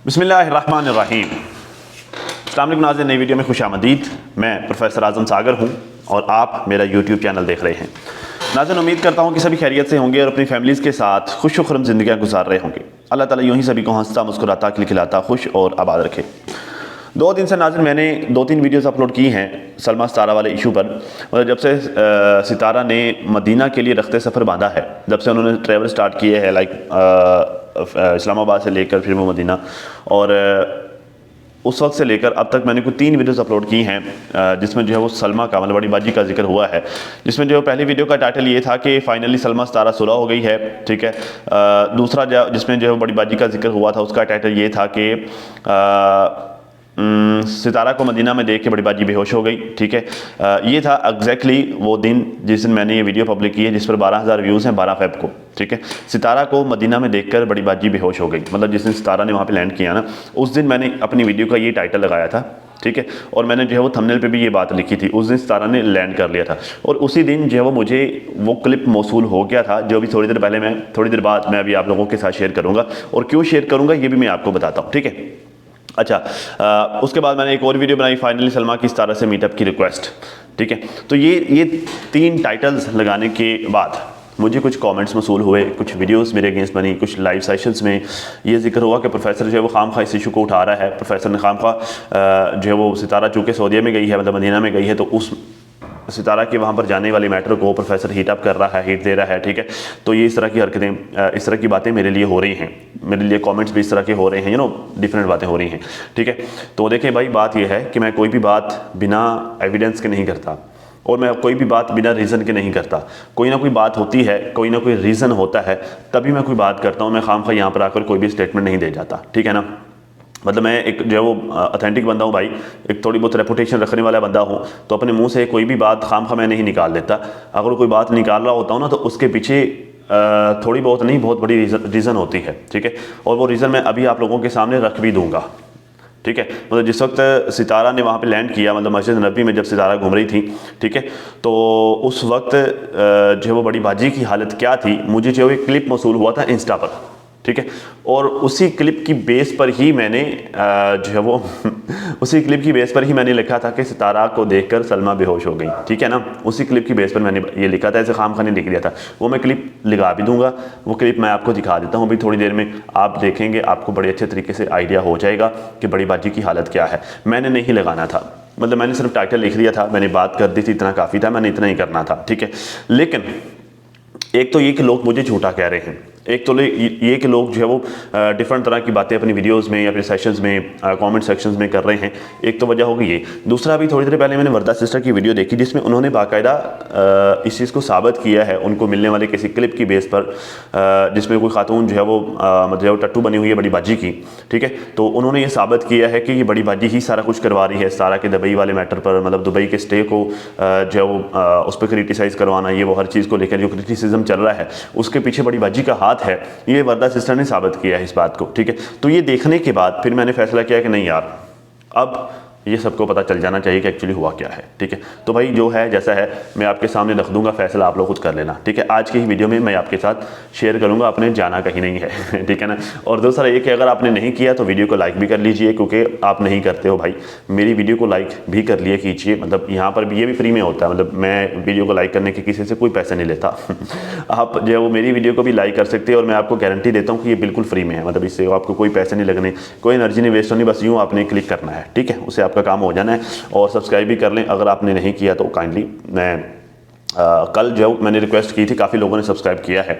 बिस्मिल्लाहिर्रहमानिर्रहीम। अस्सलाम वालेकुम नाज़रीन, नई वीडियो में खुशामदीद। मैं प्रोफेसर आज़म सागर हूँ और आप मेरा यूट्यूब चैनल देख रहे हैं। नाज़रीन, उम्मीद करता हूँ कि सभी खैरियत से होंगे और अपनी फैमिलीज़ के साथ खुश व खुर्रम ज़िंदगियाँ गुजार रहे होंगे। अल्लाह ताला यूँ ही सभी को हंसता मुस्कुराता खिलखिलाता खुश और आबाद रखे। 2 दिन से नाज़रीन मैंने 2-3 वीडियोस अपलोड की हैं सलमा सितारा वाले इशू पर। मतलब जब से सितारा ने मदीना के लिए रखते सफ़र बांधा है, जब से उन्होंने ट्रैवल स्टार्ट किए है इस्लामाबाद से लेकर फिर वो मदीना, और उस वक्त से लेकर अब तक मैंने कुछ 3 वीडियोस अपलोड की हैं जिसमें जो है वो सलमा का मतलब बड़ी बाजी का जिक्र हुआ है। जिसमें जो पहली वीडियो का टाइटल ये था कि फाइनली सलमा सितारा सुलह हो गई है, ठीक है। दूसरा जिसमें जो है बड़ी बाजी का जिक्र हुआ था उसका टाइटल ये था कि सितारा को मदीना में देख के बड़ी बाजी बेहोश हो गई, ठीक है। ये था एग्जैक्टली वो दिन जिस दिन मैंने ये वीडियो पब्लिक की है, जिस पर 12,000 व्यूज़ हैं 12 फ़रवरी को, ठीक है। सितारा को मदीना में देखकर बड़ी बाजी बेहोश हो गई, मतलब जिस दिन सितारा ने वहाँ पे लैंड किया ना, उस दिन मैंने अपनी वीडियो का ये टाइटल लगाया था, ठीक है। और मैंने जो है वो थंबनेल पे भी ये बात लिखी थी, उस दिन सितारा ने लैंड कर लिया था। और उसी दिन जो है वो मुझे वो क्लिप मौसूल हो गया था, जो भी थोड़ी देर बाद मैं अभी आप लोगों के साथ शेयर करूँगा। और क्यों शेयर करूँगा ये भी मैं आपको बताता हूँ, ठीक है। अच्छा, उसके बाद मैंने एक और वीडियो बनाई, फाइनली सलमा की सितारा से मीटअप की रिक्वेस्ट, ठीक है। तो ये 3 टाइटल्स लगाने के बाद मुझे कुछ कमेंट्स मसूल हुए, कुछ वीडियोस मेरे अगेंस्ट बनी, कुछ लाइव सेशंस में ये जिक्र हुआ कि प्रोफेसर जो है वो खामखा इस इशू को उठा रहा है। प्रोफेसर ने खामखा जो है वो सितारा चूँकि सऊदीया में गई है, मतलब मदीना में गई है, तो उस सितारा के वहाँ पर जाने वाले मैटर को प्रोफेसर हीट अप कर रहा है, हीट दे रहा है, ठीक है। तो ये इस तरह की हरकतें, इस तरह की बातें मेरे लिए हो रही हैं, मेरे लिए कमेंट्स भी इस तरह के हो रहे हैं, डिफरेंट बातें हो रही हैं, ठीक है। तो देखें भाई, बात ये है कि मैं कोई भी बात बिना एविडेंस के नहीं करता और मैं कोई भी बात बिना रीज़न के नहीं करता। कोई ना कोई बात होती है, कोई ना कोई रीज़न होता है, तभी मैं कोई बात करता हूँ। मैं खामखा यहाँ पर आकर कोई भी स्टेटमेंट नहीं दे जाता, ठीक है ना। मतलब मैं एक जो है वो ऑथेंटिक बंदा हूँ भाई, एक थोड़ी बहुत रेपुटेशन रखने वाला बंदा हूँ, तो अपने मुंह से कोई भी बात खामखा मैं नहीं निकाल देता। अगर कोई बात निकाल रहा होता हूँ ना, तो उसके पीछे थोड़ी बहुत नहीं, बहुत बड़ी रीज़न होती है, ठीक है। और वो रीज़न मैं अभी आप लोगों के सामने रख भी दूंगा, ठीक है। मतलब जिस वक्त सितारा ने वहाँ पे लैंड किया, मतलब मस्जिद नबी में जब सितारा घूम रही थी, ठीक है, तो उस वक्त जो है वो बड़ी बाजी की हालत क्या थी, मुझे जो है एक क्लिप मौसूल हुआ था इंस्टा पर, ठीक है। और उसी क्लिप की बेस पर ही मैंने जो है वो उसी क्लिप की बेस पर ही मैंने लिखा था कि सितारा को देखकर सलमा बेहोश हो गई, ठीक है ना। उसी क्लिप की बेस पर मैंने ये लिखा था, ऐसे खामखा नहीं लिख दिया था। वो मैं क्लिप लगा भी दूंगा, वो क्लिप मैं आपको दिखा देता हूँ अभी थोड़ी देर में, आप देखेंगे, आपको बड़े अच्छे तरीके से आइडिया हो जाएगा कि बड़ी बाजी की हालत क्या है। मैंने नहीं लगाना था, मतलब मैंने सिर्फ टाइटल लिख दिया था, मैंने बात कर दी थी, इतना काफ़ी था, मैंने इतना ही करना था, ठीक है। लेकिन एक तो ये कि लोग मुझे झूठा कह रहे हैं, एक तो ये कि लोग जो है वो डिफरेंट तरह की बातें अपनी वीडियोस में या फिर सेशंस में, कमेंट सेक्शंस में कर रहे हैं। एक तो वजह होगी ये। दूसरा, अभी थोड़ी देर पहले मैंने वर्दा सिस्टर की वीडियो देखी, जिसमें उन्होंने बाकायदा इस चीज़ को साबित किया है, उनको मिलने वाले किसी क्लिप की बेस पर, जिसमें कोई खातून जो है वो मतलब टट्टू बनी हुई है बड़ी बाजी की, ठीक है। तो उन्होंने ये साबित किया है कि ये बड़ी बाजी ही सारा कुछ करवा रही है। सारा के दुबई वाले मैटर पर, मतलब दुबई के स्टे को जो है वो उस पर क्रिटिसाइज़ करवाना, ये वो हर चीज़ को लेकर जो क्रिटिसिज्म चल रहा है, उसके पीछे बड़ी बाजी का हाथ है। ये वर्दा सिस्टर ने साबित किया है इस बात को, ठीक है। तो ये देखने के बाद फिर मैंने फैसला किया कि नहीं यार, अब ये सबको पता चल जाना चाहिए कि एक्चुअली हुआ क्या है, ठीक है। तो भाई जो है जैसा है मैं आपके सामने रख दूंगा, फैसला आप लोग खुद कर लेना, ठीक है। आज की ही वीडियो में मैं आपके साथ शेयर करूंगा, आपने जाना कहीं नहीं है ठीक है ना। और दूसरा ये कि अगर आपने नहीं किया तो वीडियो को लाइक भी कर लीजिए, क्योंकि आप नहीं करते हो भाई। मेरी वीडियो को लाइक भी कर लिया कीजिए, मतलब यहाँ पर भी ये भी फ्री में होता है, मतलब मैं वीडियो को लाइक करने के किसी से कोई पैसे नहीं लेता आप जो है वो मेरी वीडियो को भी लाइक कर सकते हैं, और मैं आपको गारंटी देता हूँ कि ये बिल्कुल फ्री में है, मतलब इससे आपको कोई पैसे नहीं लगने, कोई एनर्जी नहीं वेस्ट होनी, बस यूँ आपने क्लिक करना है, ठीक है। उससे आपका काम हो जाना है। और सब्सक्राइब भी कर लें अगर आपने नहीं किया तो काइंडली। मैं कल जो मैंने रिक्वेस्ट की थी, काफ़ी लोगों ने सब्सक्राइब किया है,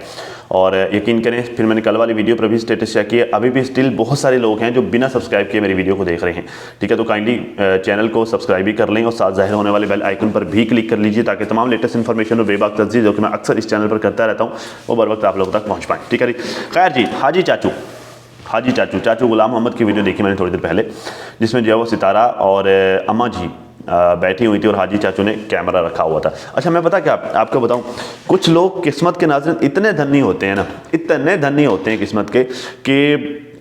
और यकीन करें फिर मैंने कल वाली वीडियो पर भी स्टेटस चेक किया, अभी भी स्टिल बहुत सारे लोग हैं जो बिना सब्सक्राइब किए मेरी वीडियो को देख रहे हैं, ठीक है। तो काइंडली चैनल को सब्सक्राइब भी कर लें और साथ जाहिर होने वाले बेल आइकन पर भी क्लिक कर लीजिए, ताकि तमाम लेटेस्ट इन्फॉर्मेशन और बेबाक तस्दीक जो कि मैं अक्सर इस चैनल पर करता रहता हूँ, वो बर वक्त आप लोगों तक पहुँच पाएँ, ठीक है। खैर जी, हाजी चाचू गुलाम मोहम्मद की वीडियो देखी मैंने थोड़ी देर पहले, जिसमें जो है वो सितारा और अम्मा जी बैठी हुई थी और हाजी चाचू ने कैमरा रखा हुआ था। अच्छा, मैं पता क्या आपको बताऊं, कुछ लोग किस्मत के नाज़रीन इतने धनी होते हैं ना, इतने धनी होते हैं किस्मत के कि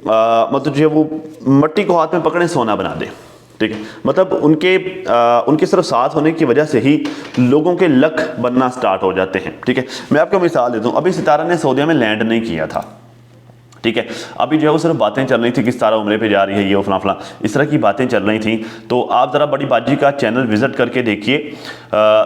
मतलब जो है वो मट्टी को हाथ में पकड़े सोना बना दे, ठीक है। मतलब उनके सिर्फ साथ होने की वजह से ही लोगों के लक बनना स्टार्ट हो जाते हैं, ठीक है। मैं आपको मिसाल देता हूँ, अभी सितारा ने सऊदीया में लैंड नहीं किया था, ठीक है। अभी जो है वो सिर्फ बातें चल रही थी कि सितारा उम्रे पे जा रही है, ये वो फलां फलां, इस तरह की बातें चल रही थी। तो आप ज़रा बड़ी बाजी का चैनल विजिट करके देखिए।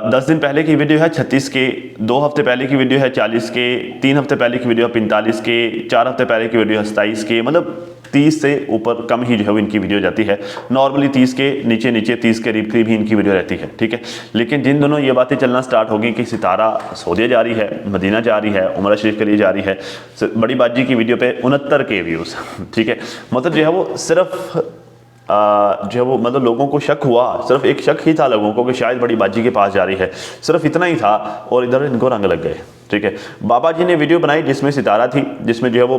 10 दिन पहले की वीडियो है 36 के, 2 हफ्ते पहले की वीडियो है 40 के, 3 हफ्ते पहले की वीडियो है 45 के, 4 हफ्ते पहले की वीडियो है 27 के, मतलब 30 से ऊपर कम ही जो है वो इनकी वीडियो जाती है। नॉर्मली 30 के नीचे नीचे 30 के करीब ही इनकी वीडियो रहती है, ठीक है। लेकिन जिन दोनों ये बातें चलना स्टार्ट हो गई कि सितारा सऊदी जा रही है, मदीना जा रही है, उमरा शरीफ के लिए जा रही है, बड़ी बाजी की वीडियो पे 69 के व्यूज़, ठीक है। मतलब जो है वो सिर्फ जो है वो मतलब लोगों को शक हुआ, सिर्फ एक शक ही था लोगों को कि शायद बड़ी बाजी के पास जा रही है, सिर्फ इतना ही था, और इधर इनको रंग लग गए, ठीक है। बाबा जी ने वीडियो बनाई जिसमें सितारा थी, जिसमें जो है वो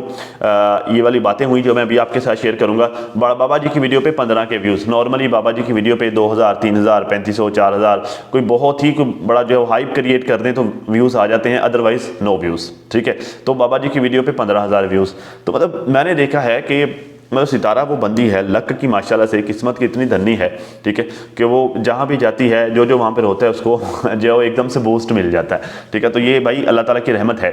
ये वाली बातें हुई जो मैं अभी आपके साथ शेयर करूंगा। बाबा जी की वीडियो पे 15 के व्यूज़, नॉर्मली बाबा जी की वीडियो पे 2000, 3000, 3500, 4000, कोई बहुत ही कोई बड़ा जो है हाइप क्रिएट कर दें तो व्यूज़ आ जाते हैं, अदरवाइज नो व्यूज़, ठीक है। तो बाबा जी की वीडियो पे 15,000 व्यूज़। तो मतलब मैंने देखा है कि मतलब सितारा वो बंदी है लक की, माशाल्लाह से किस्मत की इतनी धनी है, ठीक है, कि वो जहाँ भी जाती है जो जो वहाँ पर होता है उसको जो एकदम से बूस्ट मिल जाता है, ठीक है। तो ये भाई अल्लाह ताला की रहमत है।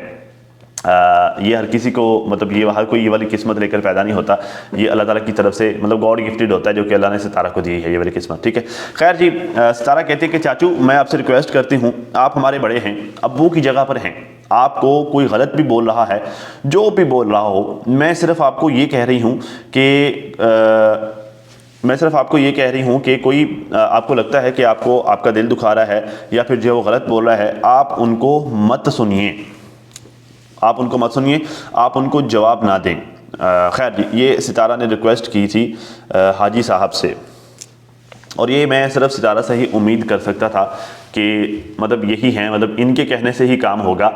ये हर किसी को मतलब ये हर कोई ये वाली किस्मत लेकर पैदा नहीं होता, ये अल्लाह ताला की तरफ से मतलब गॉड गिफ्टेड होता है जो कि अल्लाह ने सितारा को दी है ये वाली किस्मत, ठीक है। खैर जी, सितारा कहती है कि चाचू मैं आपसे रिक्वेस्ट करती हूँ, आप हमारे बड़े हैं, अब्बू की जगह पर हैं, आपको कोई गलत भी बोल रहा है, जो भी बोल रहा हो, मैं सिर्फ आपको ये कह रही हूँ कि कोई आपको लगता है कि आपको आपका दिल दुखा रहा है या फिर जो वो गलत बोल रहा है, आप उनको मत सुनिए, आप उनको जवाब ना दें। खैर जी, ये सितारा ने रिक्वेस्ट की थी हाजी साहब से, और ये मैं सिर्फ सितारा से ही उम्मीद कर सकता था कि मतलब यही हैं, मतलब इनके कहने से ही काम होगा,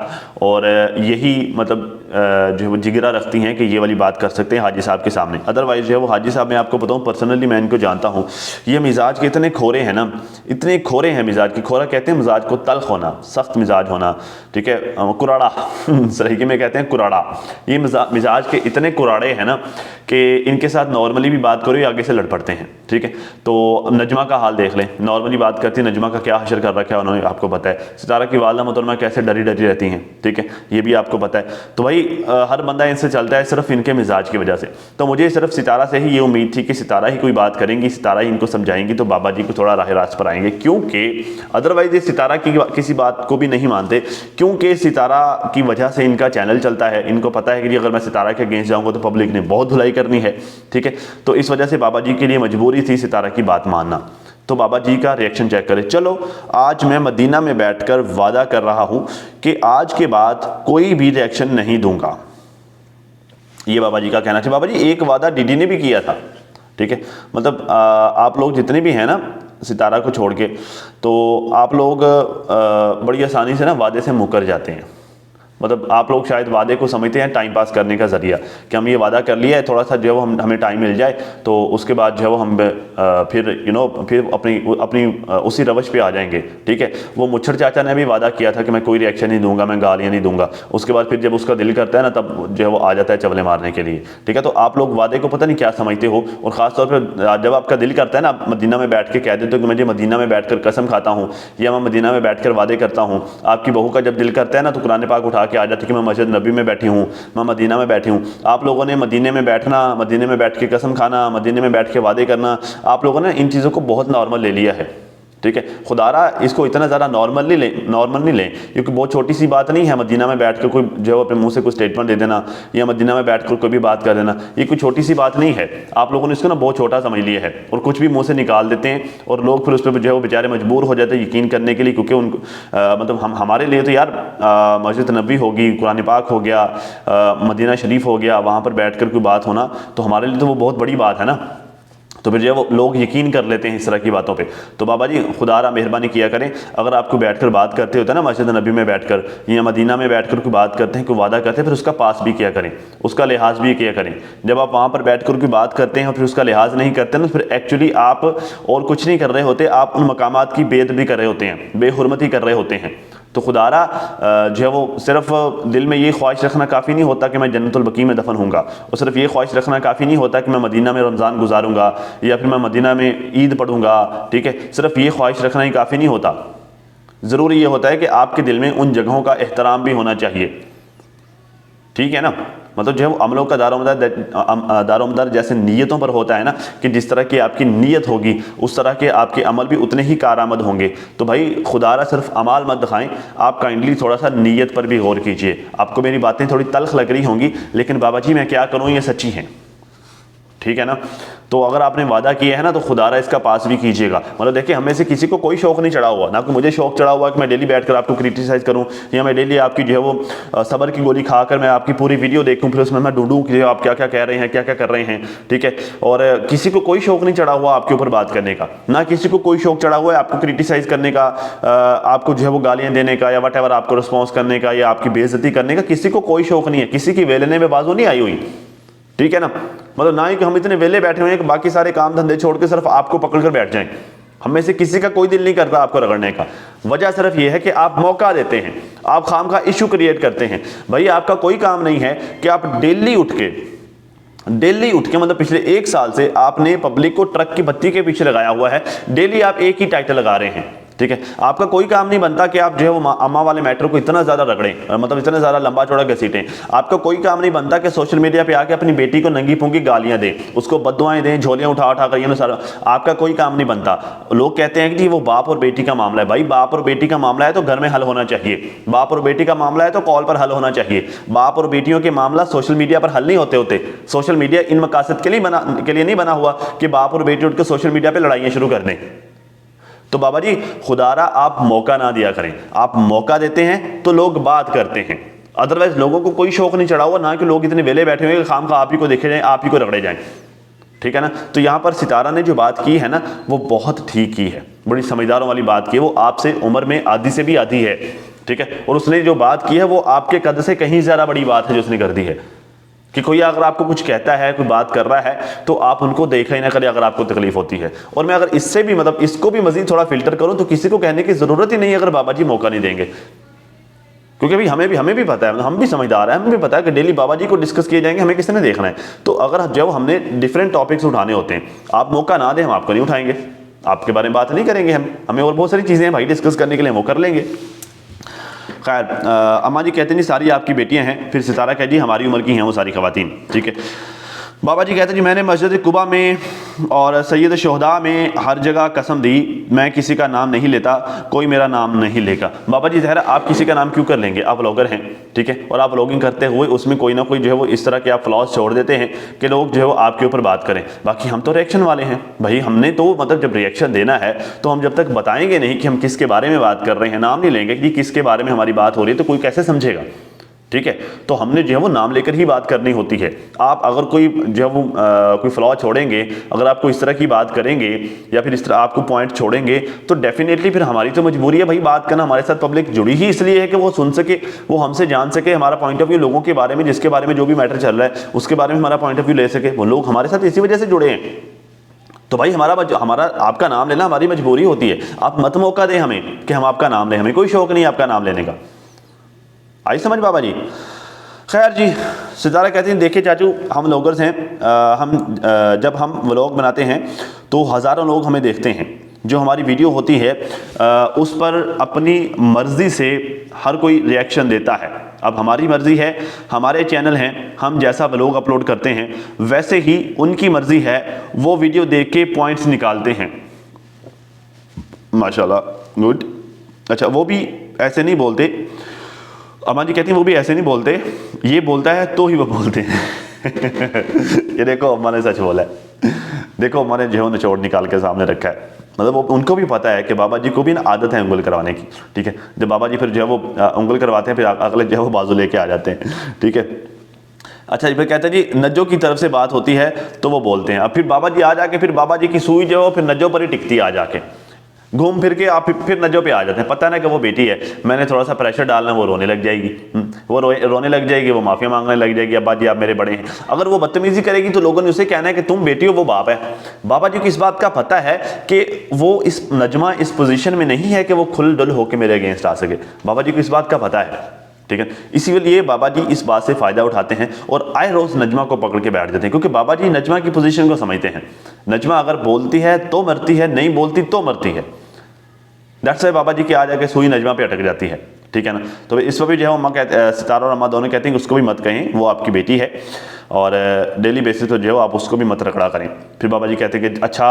और यही मतलब जो है वो जिगरा रखती हैं कि ये वाली बात कर सकते हैं हाजी साहब के सामने। अदरवाइज़ जो है वो हाजी साहब, मैं आपको बताऊं पर्सनली मैं इनको जानता हूं, ये मिजाज के इतने खोरे हैं ना, इतने खोरे हैं मिजाज की। खोरा कहते हैं मिजाज को, तल्ख होना, सख्त मिजाज होना, ठीक है, कुराड़ा सरीके में कहते हैं कुराड़ा। ये मिजाज के इतने कुराड़े हैं ना कि इनके साथ नॉर्मली भी बात करो ये आगे से लड़ पड़ते हैं, ठीक है। तो नजमा का हाल देख लें, नॉर्मली बात करती है, नजमा का क्या हशर कर रखा है उन्होंने, आपको पता है। सितारा की वालदा मोहतरमा कैसे डरी डरी रहती हैं, ठीक है, ये भी आपको पता है। तो भाई हर बंदा इनसे चलता है सिर्फ इनके मिजाज की वजह से। तो मुझे सिर्फ सितारा से ही ये उम्मीद थी कि सितारा ही कोई बात करेंगी, सितारा ही इनको समझाएंगी तो बाबा जी को थोड़ा राह रास्त पर आएंगे, क्योंकि अदरवाइज ये सितारा की किसी बात को भी नहीं मानते, क्योंकि सितारा की वजह से इनका चैनल चलता है। इनको पता है कि अगर मैं सितारा के अगेंस्ट जाऊँगा तो पब्लिक ने बहुत धुलाई करनी है, ठीक है। तो इस वजह से बाबा जी के लिए मजबूरी थी सितारा की बात मानना। तो बाबा जी का रिएक्शन चेक करें। चलो आज मैं मदीना में बैठकर वादा कर रहा हूं कि आज के बाद कोई भी रिएक्शन नहीं दूंगा, ये बाबा जी का कहना था। बाबा जी एक वादा डीडी ने भी किया था, ठीक है। मतलब आप लोग जितने भी हैं ना सितारा को छोड़ के, तो आप लोग बड़ी आसानी से ना वादे से मुकर जाते हैं। मतलब आप लोग शायद वादे को समझते हैं टाइम पास करने का जरिया, कि हम ये वादा कर लिया है, थोड़ा सा जो है हमें टाइम मिल जाए तो उसके बाद जो है वो हम फिर फिर अपनी उसी रवश पे आ जाएंगे, ठीक है। वो मुच्छर चाचा ने भी वादा किया था कि मैं कोई रिएक्शन नहीं दूंगा, मैं गालियाँ नहीं दूंगा। उसके बाद फिर जब उसका दिल करता है ना तब जो है वो आ जाता है चवले मारने के लिए, ठीक है। तो आप लोग वादे को पता नहीं क्या समझते हो, और ख़ासतौर पर जब आपका दिल करता है ना, आप मदीना में बैठ के कह देते हो कि मुझे मदीना में बैठ कर कसम खाता हूँ या मैं मदीना में बैठ कर वादे करता हूँ। आपकी बहू का जब दिल करता है ना तो कुरान पाक उठा के आ जाती है कि मैं मस्जिद नबी में बैठी हूँ, मैं मदीना में बैठी हूँ। आप लोगों ने मदीने में बैठना, मदीने में बैठ के कसम खाना, मदीने में बैठ के वादे करना, आप लोगों ने इन चीज़ों को बहुत नॉर्मल ले लिया है, ठीक है। खुदारा इसको इतना ज़्यादा नॉर्मल नहीं लें, क्योंकि बहुत छोटी सी बात नहीं है मदीना में बैठ कर कोई जो अपने मुंह से कोई स्टेटमेंट दे देना या मदीना में बैठ कर कोई भी बात कर देना, ये कोई छोटी सी बात नहीं है। आप लोगों ने इसको ना बहुत छोटा समझ लिया है और कुछ भी मुंह से निकाल देते हैं, और लोग फिर उस पर जो है वो बेचारे मजबूर हो जाते हैं यकीन करने के लिए, क्योंकि उनको मतलब हमारे लिए तो यार मस्जिद नबी होगी, कुरान पाक हो गया, मदीना शरीफ हो गया, वहाँ पर बैठ कर कोई बात होना तो हमारे लिए तो वो बहुत बड़ी बात है ना। तो फिर जो है वो लोग यकीन कर लेते हैं इस तरह की बातों पे। तो बाबा जी खुदारा मेहरबानी किया करें, अगर आपको बैठकर बात करते होते हैं ना मस्जिद नबी में बैठकर या मदीना में बैठकर कोई बात करते हैं, कोई वादा करते हैं, फिर उसका पास भी किया करें, उसका लिहाज भी किया करें। जब आप वहाँ पर बैठकर कोई बात करते हैं और फिर उसका लिहाज नहीं करते ना, फिर एक्चुअली आप और कुछ नहीं कर रहे होते, आप उन मकामात की बेअदबी कर रहे होते हैं, बेहुरमती कर रहे होते हैं। तो खुदारा जो है वो सिर्फ दिल में ये ख्वाहिश रखना काफ़ी नहीं होता कि मैं जन्नतुल बकी में दफन हूँगा, और सिर्फ ये ख्वाहिश रखना काफ़ी नहीं होता कि मैं मदीना में रमज़ान गुजारूँगा या फिर मैं मदीना में ईद पढ़ूँगा, ठीक है। सिर्फ ये ख्वाहिश रखना ही काफ़ी नहीं होता, ज़रूरी ये होता है कि आपके दिल में उन जगहों का एहतराम भी होना चाहिए, ठीक है ना। मतलब जो है वो अमलों का दारोमदार जैसे नीयतों पर होता है ना, कि जिस तरह की आपकी नीयत होगी उस तरह के आपके अमल भी उतने ही कारआमद होंगे। तो भाई खुदारा सिर्फ अमाल मत दिखाएं, आप काइंडली थोड़ा सा नीयत पर भी गौर कीजिए। आपको मेरी बातें थोड़ी तल्ख लग रही होंगी, लेकिन बाबा जी मैं क्या करूं, ये सच्ची हैं, ठीक है ना। तो अगर आपने वादा किया है ना तो खुदारा इसका पास भी कीजिएगा। मतलब देखिए, हमें से किसी को कोई शौक नहीं चढ़ा हुआ, ना कि मुझे शौक चढ़ा हुआ कि मैं डेली बैठकर आपको क्रिटिसाइज करूं, या मैं डेली आपकी जो है वो सबर की गोली खाकर मैं आपकी पूरी वीडियो देखूं, फिर उसमें मैं ढूंढूं कि आप क्या क्या कह रहे हैं, क्या क्या कर रहे हैं, ठीक है। और किसी को कोई शौक नहीं चढ़ा हुआ आपके ऊपर बात करने का, ना किसी को कोई शौक चढ़ा हुआ है आपको क्रिटिसाइज करने का, आपको जो है वो गालियां देने का, या वट एवर आपको रिस्पॉन्स करने का, या आपकी बेइज्जती करने का। किसी को कोई शौक नहीं है, किसी की वेलने में बाजू नहीं आई हुई, ठीक है ना। मतलब ना ही कि हम इतने वेले बैठे हुए हैं कि बाकी सारे काम धंधे छोड़ के सिर्फ आपको पकड़ कर बैठ जाएं। हम में से किसी का कोई दिल नहीं करता आपको रगड़ने का। वजह सिर्फ यह है कि आप मौका देते हैं, आप खाम खा इशू क्रिएट करते हैं। भाई आपका कोई काम नहीं है कि आप डेली उठ के मतलब पिछले 1 साल से आपने पब्लिक को ट्रक की बत्ती के पीछे लगाया हुआ है, डेली आप एक ही टाइटल लगा रहे हैं, ठीक है। आपका कोई काम नहीं बनता कि आप जो है वो अम्मा वाले मैटर को इतना ज्यादा रगड़ें, मतलब इतना ज्यादा लंबा चौड़ा घसीटें। आपका कोई काम नहीं बनता कि सोशल मीडिया पे आके अपनी बेटी को नंगी पुंगी गालियां दें, उसको बददुआएं दें, झोलियां उठा उठा कर, ये सारा आपका कोई काम नहीं बनता। लोग कहते हैं कि जी वो बाप और बेटी का मामला है। भाई बाप और बेटी का मामला है तो घर में हल होना चाहिए, बाप और बेटी का मामला है तो कॉल पर हल होना चाहिए। बाप और बेटियों के मामला सोशल मीडिया पर हल नहीं होते। सोशल मीडिया इन मकासद के लिए नहीं बना हुआ कि बाप और बेटी उठ के सोशल मीडिया पर लड़ाइयां शुरू कर दें। तो बाबा जी खुदारा आप मौका ना दिया करें, आप मौका देते हैं तो लोग बात करते हैं, अदरवाइज लोगों को कोई शौक नहीं चढ़ा हुआ, ना कि लोग इतने वेले बैठे हुए खाम खा आप ही को देखे जाएं, आप ही को रगड़े जाएं, ठीक है ना। तो यहां पर सितारा ने जो बात की है ना वो बहुत ठीक की है, बड़ी समझदारों वाली बात की है। वो आपसे उम्र में आधी से भी आधी है, ठीक है, और उसने जो बात की है वो आपके कद से कहीं ज्यादा बड़ी बात है जो उसने कर दी है। कि कोई अगर आपको कुछ कहता है, कोई बात कर रहा है, तो आप उनको देखा ही ना करें अगर आपको तकलीफ होती है। और मैं अगर इससे भी मतलब इसको भी मजीद थोड़ा फिल्टर करूं तो किसी को कहने की जरूरत ही नहीं है अगर बाबा जी मौका नहीं देंगे, क्योंकि भाई हमें भी पता है, हम भी समझदार हैं, हमें भी पता है कि डेली बाबा जी को डिस्कस किए जाएंगे, हमें किसने देखना है। तो अगर जब हमने डिफरेंट टॉपिक्स उठाने होते हैं, आप मौका ना दें हम आपको नहीं उठाएंगे, आपके बारे में बात नहीं करेंगे, हमें और बहुत सारी चीजें हैं भाई डिस्कस करने के लिए, वो कर लेंगे। खैर अम्मा जी कहते नहीं सारी आपकी बेटियां हैं, फिर सितारा कह जी हमारी उम्र की हैं वो सारी खवातीन, ठीक है। बाबा जी कहते जी मैंने मस्जिद कुबा में और सैयद शोहदा में हर जगह कसम दी, मैं किसी का नाम नहीं लेता, कोई मेरा नाम नहीं लेगा। बाबा जी ज़हरा आप किसी का नाम क्यों कर लेंगे, आप व्लॉगर हैं, ठीक है, और आप व्लॉगिंग करते हुए उसमें कोई ना कोई जो है वो इस तरह के आप फ्लॉज छोड़ देते हैं कि लोग जो है वो आपके ऊपर बात करें। बाकी हम तो रिएक्शन वाले हैं भाई, हमने तो मतलब जब रिएक्शन देना है तो हम जब तक बताएंगे नहीं कि हम किसके बारे में बात कर रहे हैं, नाम नहीं लेंगे कि किसके बारे में हमारी बात हो रही है, तो कोई कैसे समझेगा, ठीक है। तो हमने जो है वो नाम लेकर ही बात करनी होती है। आप अगर कोई जो है वो कोई फ्लॉ छोड़ेंगे, अगर आपको इस तरह की बात करेंगे या फिर इस तरह आपको पॉइंट छोड़ेंगे, तो डेफिनेटली फिर हमारी तो मजबूरी है भाई बात करना। हमारे साथ पब्लिक जुड़ी ही इसलिए है कि वो सुन सके, वो हमसे जान सके हमारा पॉइंट ऑफ व्यू, लोगों के बारे में जिसके बारे में जो भी मैटर चल रहा है उसके बारे में हमारा पॉइंट ऑफ व्यू ले सके। वो लोग हमारे साथ इसी वजह से जुड़े हैं। तो भाई हमारा आपका नाम लेना हमारी मजबूरी होती है। आप मत मौका दें हमें कि हम आपका नाम लें, हमें कोई शौक नहीं आपका नाम लेने का। आई समझ बाबा जी। खैर जी, सितारा कहते हैं देखिए चाचू हम व्लॉगर्स हैं, जब हम व्लॉग बनाते हैं तो हज़ारों लोग हमें देखते हैं, जो हमारी वीडियो होती है उस पर अपनी मर्ज़ी से हर कोई रिएक्शन देता है। अब हमारी मर्ज़ी है, हमारे चैनल हैं, हम जैसा व्लॉग अपलोड करते हैं वैसे ही उनकी मर्ज़ी है, वो वीडियो देख के पॉइंट्स निकालते हैं। माशाल्लाह गुड। अच्छा वो भी ऐसे नहीं बोलते, अम्मा जी कहती हैं वो भी ऐसे नहीं बोलते, ये बोलता है तो ही वो बोलते हैं। ये देखो अम्मा ने सच बोला है, देखो अम्मा ने जो है निचोड़ निकाल के सामने रखा है। मतलब उनको भी पता है कि बाबा जी को भी ना आदत है उंगल करवाने की, ठीक है। जब बाबा जी फिर जो है वो उंगल करवाते हैं फिर अगले जो है वो बाजू लेके आ जाते हैं, ठीक है। अच्छा फिर कहते हैं जी नज्जों की तरफ से बात होती है तो वो बोलते हैं। अब फिर बाबा जी आ जाके फिर बाबा जी की सुई जो है फिर नज्जों पर ही टिकती है, आ जाके घूम फिर के आप फिर नजों पे आ जाते हैं। पता ना कि वो बेटी है, मैंने थोड़ा सा प्रेशर डालना, वो रोने लग जाएगी, वो रोने लग जाएगी, वो माफिया मांगने लग जाएगी, अब्बा जी आप मेरे बड़े हैं। अगर वो बदतमीजी करेगी तो लोगों ने उसे कहना है कि तुम बेटी हो वो बाप है। बाबा जी को इस बात का पता है कि वो इस नजमा इस पोजीशन में नहीं है कि वो खुल डुल होकर मेरे अगेंस्ट आ सके। बाबा जी को इस बात का पता है, ठीक है। इसीलिए बाबा जी इस बात से फायदा उठाते हैं और आए रोज नजमा को पकड़ के बैठ जाते हैं, क्योंकि बाबा जी नजमा की पोजीशन को समझते हैं। नजमा अगर बोलती है तो मरती है, नहीं बोलती तो मरती है। दैट्स व्हाई बाबा जी की आ जाके सुई नजमा पे अटक जाती है, ठीक है ना। तो इस पर भी जो है अम्मा कहते, सितारा और अम्मा दोनों कहते हैं कि उसको भी मत कहें, वो आपकी बेटी है और डेली बेसिस पर जो है आप उसको भी मत रखड़ा करें। फिर बाबा जी कहते हैं कि अच्छा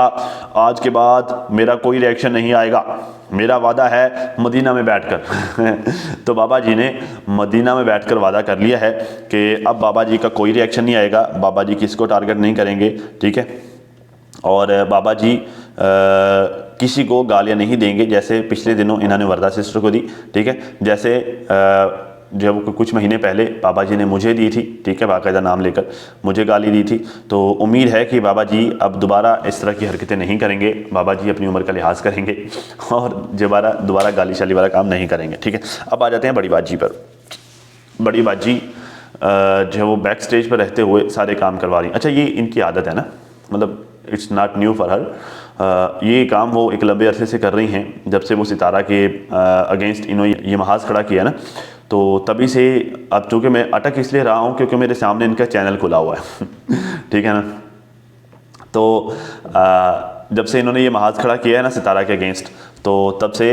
आज के बाद मेरा कोई रिएक्शन नहीं आएगा, मेरा वादा है मदीना में बैठकर तो बाबा जी ने मदीना में बैठकर वादा कर लिया है कि अब बाबा जी का कोई रिएक्शन नहीं आएगा, बाबा जी किसको टारगेट नहीं करेंगे, ठीक है। और बाबा जी किसी को गालियाँ नहीं देंगे, जैसे पिछले दिनों इन्होंने वरदा सिस्टर को दी, ठीक है। जैसे जो है वो कुछ महीने पहले बाबा जी ने मुझे दी थी, ठीक है, बाकायदा नाम लेकर मुझे गाली दी थी। तो उम्मीद है कि बाबा जी अब दोबारा इस तरह की हरकतें नहीं करेंगे, बाबा जी अपनी उम्र का लिहाज करेंगे और दोबारा गाली शाली वाला काम नहीं करेंगे, ठीक है। अब आ जाते हैं बड़ी बाजी पर। बड़ी बाजी जो है वो बैक स्टेज पर रहते हुए सारे काम करवा रही हैं। अच्छा, ये इनकी आदत है ना, मतलब it's not new for her. ये काम वो एक लंबे अरसे से कर रही हैं, जब से वो सितारा के अगेंस्ट इन्होंने ये महाज खड़ा किया ना, तो तभी से। अब चूँकि मैं अटक इसलिए रहा हूँ क्योंकि मेरे सामने इनका चैनल खुला हुआ है ठीक है ना। तो जब से इन्होंने ये महाज खड़ा किया है ना सितारा के अगेंस्ट, तो तब से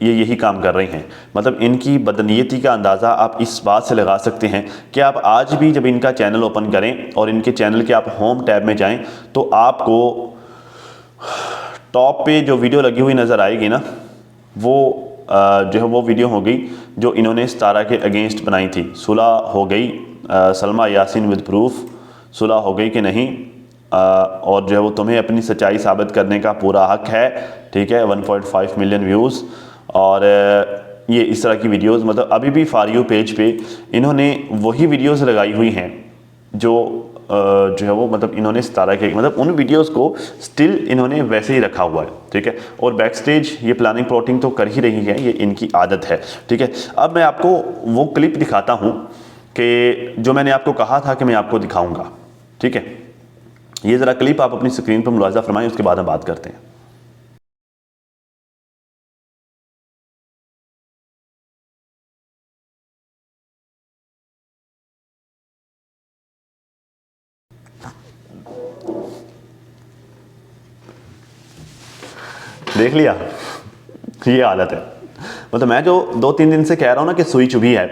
ये यही काम कर रही हैं। मतलब इनकी बदनीयती का अंदाज़ा आप इस बात से लगा सकते हैं कि आप आज भी जब इनका चैनल ओपन करें और इनके चैनल के आप होम टैब में जाएं, तो आपको टॉप पे जो वीडियो लगी हुई नज़र आएगी ना, वो जो है वो वीडियो होगी जो इन्होंने सितारा के अगेंस्ट बनाई थी। सुलह हो गई सलमा यासीन विद प्रूफ, सुलह हो गई कि नहीं, और जो है वो तुम्हें अपनी सच्चाई साबित करने का पूरा हक है, ठीक है। 1.5 मिलियन व्यूज़ और ये इस तरह की वीडियोस, मतलब अभी भी फॉर यू पेज पे इन्होंने वही वीडियोस लगाई हुई हैं जो है वो, मतलब इन्होंने सितारा के, मतलब उन वीडियोस को स्टिल इन्होंने वैसे ही रखा हुआ है, ठीक है। और बैक स्टेज ये प्लानिंग प्लॉटिंग तो कर ही रही है, ये इनकी आदत है, ठीक है। अब मैं आपको वो क्लिप दिखाता हूँ कि जो मैंने आपको कहा था कि मैं आपको दिखाऊँगा, ठीक है। ये ज़रा क्लिप आप अपनी स्क्रीन पर मुलाज़ा फरमाएं, उसके बाद हम बात करते हैं। देख लिया, ये हालत है। मतलब मैं जो 2-3 दिन से कह रहा हूँ ना कि सुई चुभी है,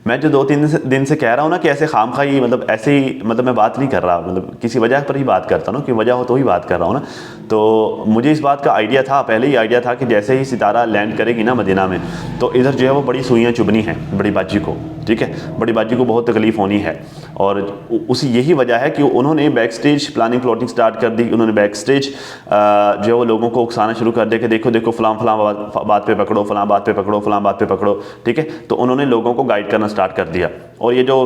मैं जो 2-3 दिन से कह रहा हूँ ना कि ऐसे खामखा ही, मतलब ऐसे ही, मतलब मैं बात नहीं कर रहा, मतलब किसी वजह पर ही बात करता हूँ ना, कि वजह हो तो ही बात कर रहा हूँ ना। तो मुझे इस बात का आइडिया था, पहले ही आइडिया था कि जैसे ही सितारा लैंड करेगी ना मदीना में, तो इधर जो है वो बड़ी सुइयाँ चुभनी हैं बड़ी बाजी को, ठीक है। बड़ी बाजी को बहुत तकलीफ होनी है और उसी यही वजह है कि उन्होंने back stage planning plotting start कर दी। उन्होंने बैक स्टेज जो है वो लोगों को उकसाना शुरू कर दिया कि देखो देखो फलां फलां बात पे पकड़ो, फलां बात पे पकड़ो, फलां बात पे पकड़ो, ठीक है। तो उन्होंने लोगों को गाइड करना स्टार्ट कर दिया। और ये जो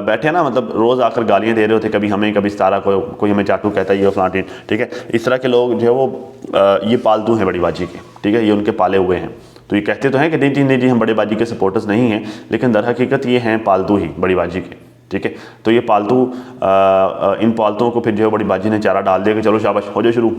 बैठे ना, मतलब रोज़ आकर गालियाँ दे रहे होते, कभी हमें कभी सितारा को, कोई हमें चाटू कहता है, ये फलां, ठीक है। इस तरह के लोग जो है वो ये पालतू हैं बड़ी बाजी के, ठीक है, ये उनके पाले हुए हैं। तो ये कहते तो हैं कि नहीं जी हम बड़े बाजी के सपोर्टर्स नहीं हैं, लेकिन दर हकीकत ये हैं पालतू ही बड़ी बाजी के, ठीक है। तो ये पालतू इन पालतुओं को फिर जो है बड़ी बाजी ने चारा डाल दिया कि चलो शाबाश हो जाओ शुरू,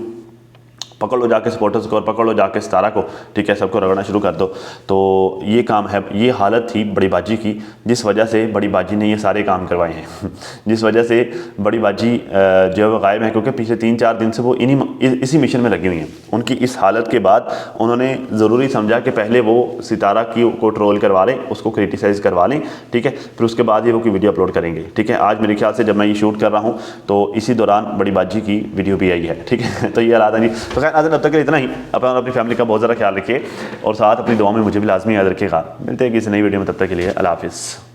पकड़ लो जाके सपोर्टर्स को और पकड़ लो जाके सितारा को, ठीक है, सबको रगड़ना शुरू कर दो। तो ये काम है, ये हालत थी बड़ी बाजी की, जिस वजह से बड़ी बाजी ने ये सारे काम करवाए हैं जिस वजह से बड़ी बाजी जो है वो गायब है, क्योंकि पिछले 3-4 दिन से वो इसी मिशन में लगी हुई हैं। उनकी इस हालत के बाद उन्होंने ज़रूरी समझा कि पहले वो सितारा को ट्रोल करवा लें, उसको क्रिटिसाइज़ करवा लें, ठीक है, फिर उसके बाद ही वो कोई वीडियो अपलोड करेंगे, ठीक है। आज मेरे ख्याल से जब मैं ये शूट कर रहा हूँ तो इसी दौरान बड़ी बाजी की वीडियो भी आई है, ठीक है। तो ये इरादा नहीं, तो नाज़रीन अब तक के लिए इतना ही। अपना और अपनी फैमिली का बहुत ज़्यादा ख्याल रखिए और साथ अपनी दुआ में मुझे भी लाजमी याद रखिएगा। मिलते हैं किसी नई वीडियो में, तब तक के लिए अल्लाह हाफ़िज़।